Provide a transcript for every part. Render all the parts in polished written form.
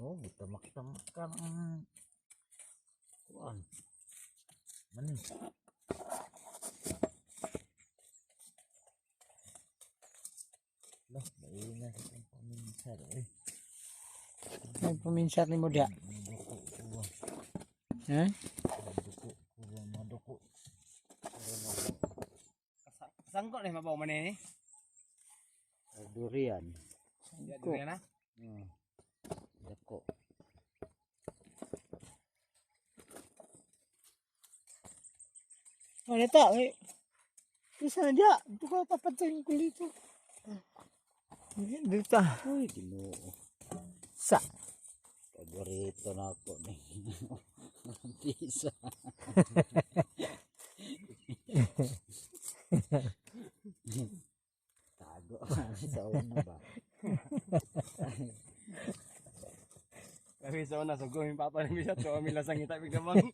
Oh, tamak-tamak kan. Kuan. Manis. Lah, bayi na sa paminsar eh. Nagpuminsar ni mo dia. Madoko kuwa. Ha? Madoko kuwa, madoko. Sangkot nih mabaw mana ini? Durian. Ya durian na. Dako. Ano ta? Isa na dia. Ito ka papatayin ko dito. Dito. Uy, Ginoo. Sa. Paborito na ako ni. Pisa. Tago sa una ba? Kami sa una suguhin papa ni bisa to amila sang kita bigdamang.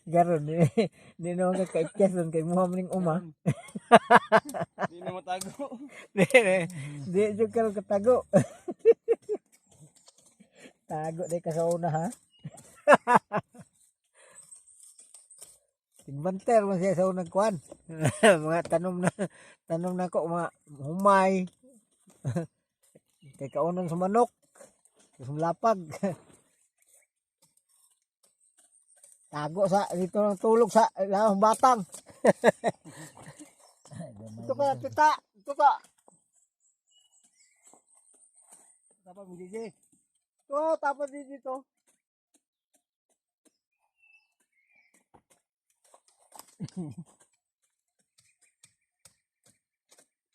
Garon ni no ka kaikyason kay mo ning uma. Di na matago. Di jud ka katago. Tago day ka sa una ha. Tigbanter mo siya sa unang kuan. Mga tanom na ko mga humay. Kay kaunon sa manok. Sa lapag. Tago sa dito ng tulog sa batang. Ito ka tita, ito ka. Tapos mo dito. Oh, tapos dito.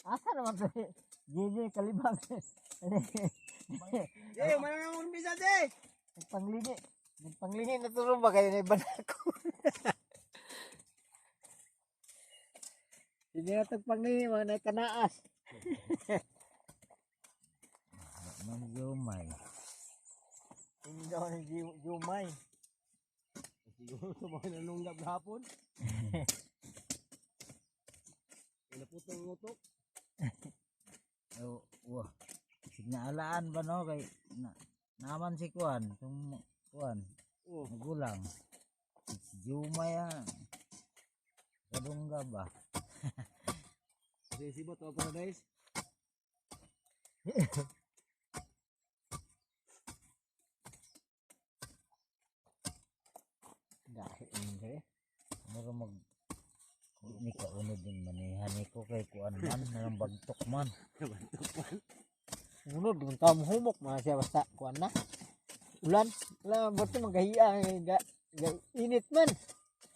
Asa naman to? Gigi kalibang. Eh, mana namun bisa deh. Nagpanglingi na tulong ba kayo na iban ako? Hindi na tagpanglingi, mga naikanaas. Manjumay. Hindi daw ni Jumay. Siguro sa mga nanunggab hapon. Pinaputong ngutok. Oh, wah. Signaalaan ba no kay naman si Kuan, tung Kuan. Oh, Magulang. Si Jumay kadungga ba? sibot to paradise. Dahil hindi. Mura mag ni kaunod din manihan ko kay Kuan man nang bagtok man. Unod, kung tao humok, mga siya basta, kuwan na. Ulan, ba't magahiya, init man.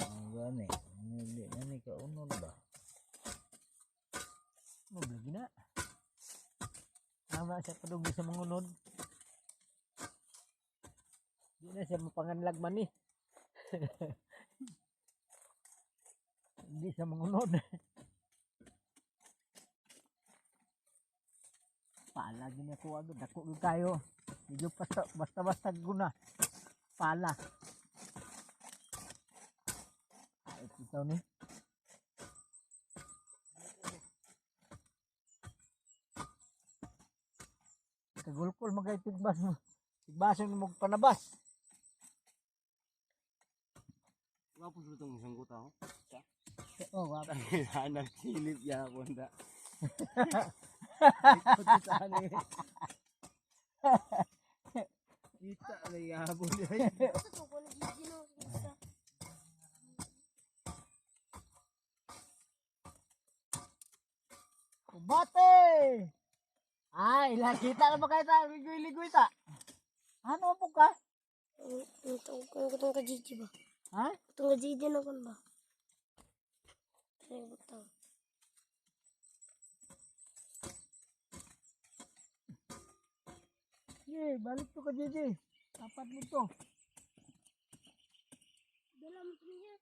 Ang gani. Hindi na ni kaunod ba? Mablagi na. Tama siya padugi sa mga unod. Di na siya mapanganlag man eh. Hindi siya mangunod. Pala gini ako agad. Dako tayo. Medyo basta guna. Pala. Ay, ito ni. Kagulkol magay tigbas mo. Tigbason mo panabas. Wapos lutong isang kuta ho. Oh, wap. Hanap silip ya ako nda. Kita na yabon niya. Bate! Ay, kita na ba kayo tayo? Ligoy-ligoy ta. Ano po ka? Kutong ka Gigi ba? Ha? Kutong ka Gigi na kon ba? Ay, butang. Sige, balik to ka, Gigi. Tapat mo to. Dala mo niya.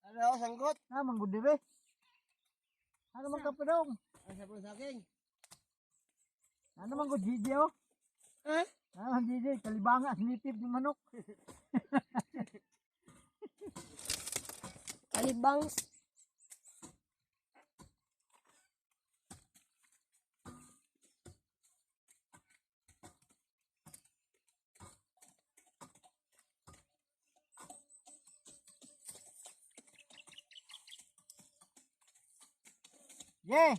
Ano ako sangkot? Ha, manggudire. Ano man kapadong? Ang sabi sa akin. Ano man ko, Gigi, oh? Ha? Ah, Gigi, kalibanga, sinitip ng manok. Kalibangs. Ye.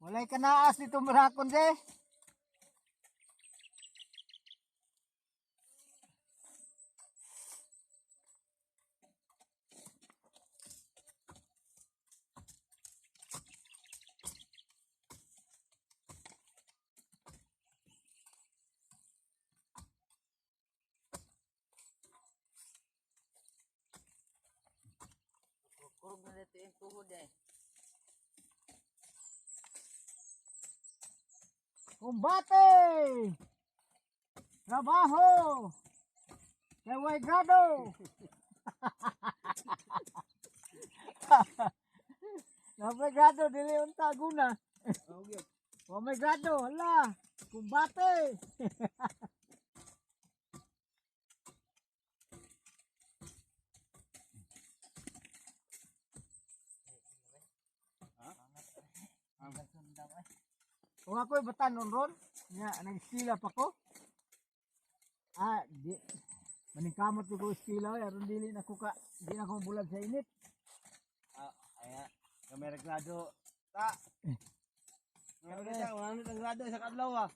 Walay kanaas dito marakon, Je. Kurog na dito yung tuhod eh. Kumbate! Trabaho! Keway grado! Keway grado, dili unta guna. Keway grado, hala! Kumbate! Kung ako'y batanon ron, nga, nag-skila pa ko. Di, maningkamot ko skila, aron dili na ko ka, di na akong bulag sa init. Kaya, kami reglado. Ta! Wala nang grado sa kadlaw ah.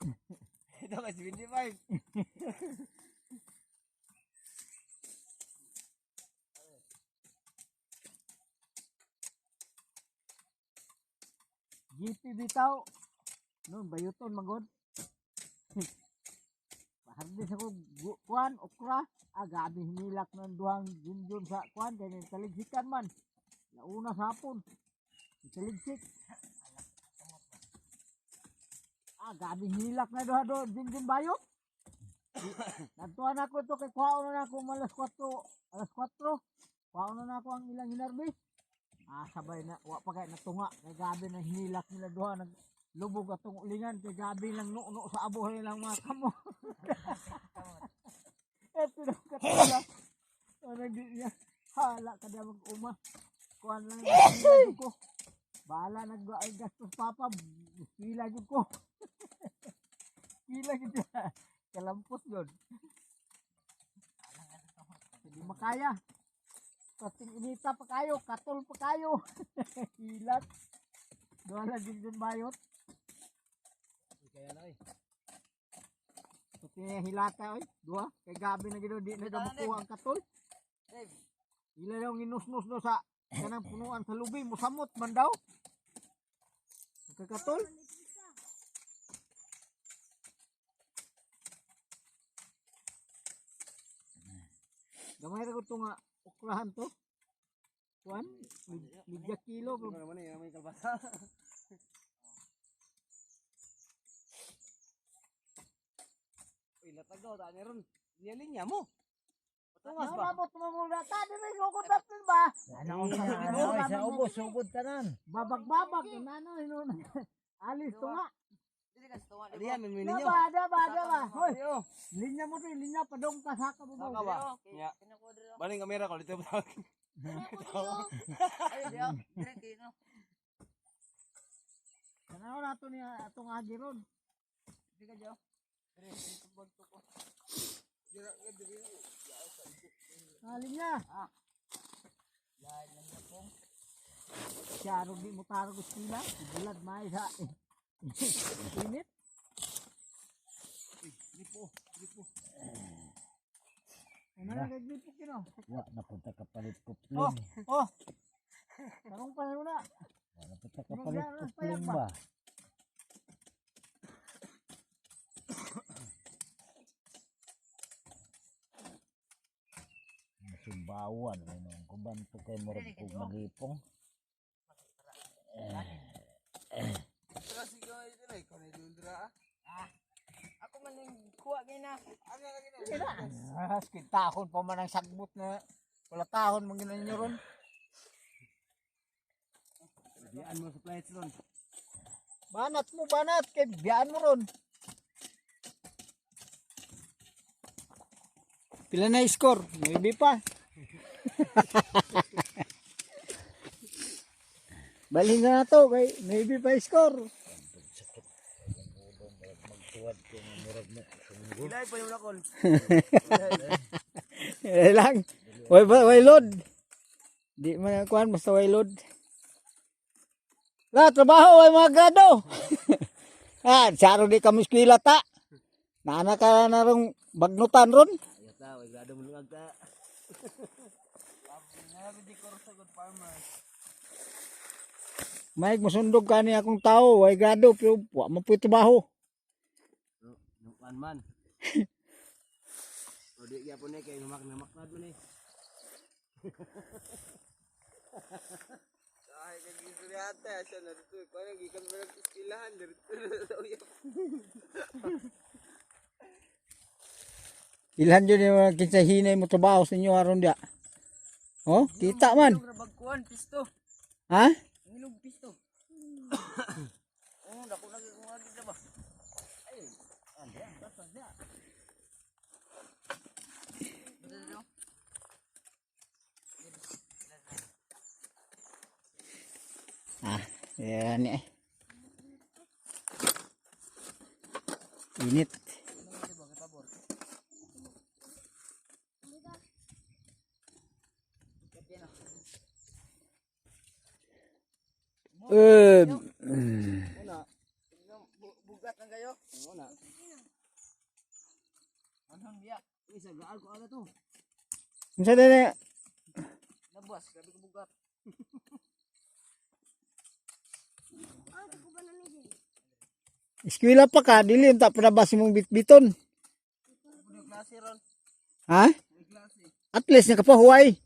Ito kasi 25. GP bitaw. No, bayuton magod. Bahardis ako kuan okra, gabi hinilak ng duhang junjun sa kuan kay taligsikan man. Launa sa hapon. Taligsik. Gabi hinilak na duha do junjun bayot. Natuan ako to kay kuhaon na ako alas 4. Kuhaon na ako ang ilang hinarbis. Sabay na wa pa kay natunga kay gabi na hinilak nila duha nag lubog atong ulingan kay gabi lang no sa abuhay lang mga kamo. Eto na katula. Hala ka na mag-uma. Kuan lang ko. Bala nag-gastos papa. Kila jud ko. Kila jud. Kalampos jud. Hindi makaya. Pating inita pa kayo, katol pa kayo. Hilat. Doon lang din bayot. Kaya na eh. Ito hilata oy, dua kay gabi na gid di na makuha ang katol. Ila yung inusnus do sa kanang punuan sa lubi mo samot man daw. Katol. Gamay ra ko to nga ukrahan to. Kuan, midya kilo. Ano naman eh, may kalbasa. Uy, latag daw, taan ron. Linya mo. Tungas ba? Nabot mo muna. Tadi rin lukot natin ba? Sa ubos, sugod ka nan. Babag-babag. Ano. Alis tunga. Aliyan, may ninyo. Ada ba? Hoy, linya mo rin. Linya padong ka saka mo. Saka ba? Ya. Baling kamera ko dito ba? Kanaw nato niya atong agi ron. Di ka diyo. Linya. Siya ron di mo tarog sila. Bulad may sa init. Lipo. Ano na naglipo kino? Wa napunta ka palit kupling. Tarong pa na. Wa napunta ka palit kupling ba? Sumbawan ano kubanto kay murag kog malipong. Terus ikaw ito na, ikaw na idundra ah. Ako man yung kuha kayo na. Ano lagi na? Tahon pa man ang sagbot na wala tahon man ginan nyo ron. Biyaan mo sa plates ron. Banat kay biyaan mo ron. Pila na score? Maybe pa. Balik na to kay maybe pa score. Magtuwad ko nga murag mo sunggo. Ilay pa yung lakol. Lang. Way load. Di man kuan basta way load. La, trabaho ay mga gado. Saro di kami eskwela ta. Nana ka na rong bagnutan ron. Ayos ta, way grado mo lungag ta. Nabi di ko sa good farmer. May masundog ka ni akong tao, ay gado, pero wa mo po trabaho. Nukan man. O di gyapon kay namaknad man eh. Ay kag ata asa na dito. Kuno gikan mo nag-iskilahan dito sa uyap. Ilhan yun yung mga kinsahinay mo trabaho sa inyo aron dia. Oh, kita man. Bagkuan pisto. Ha? Ngilog pisto. Oh, dako lagi ko lagi ba. Ay, anda, basta dia. Yan eh. Init. Una. Bugat ang kayo. Una. Anong biya? Isa gaal ko ano to. Unsa na Nabas, grabe ko bugat. eskwela pa ka, dili ta palabas mong bitbiton. Budak klase ron. Ha? May klase. At least nakapahuway.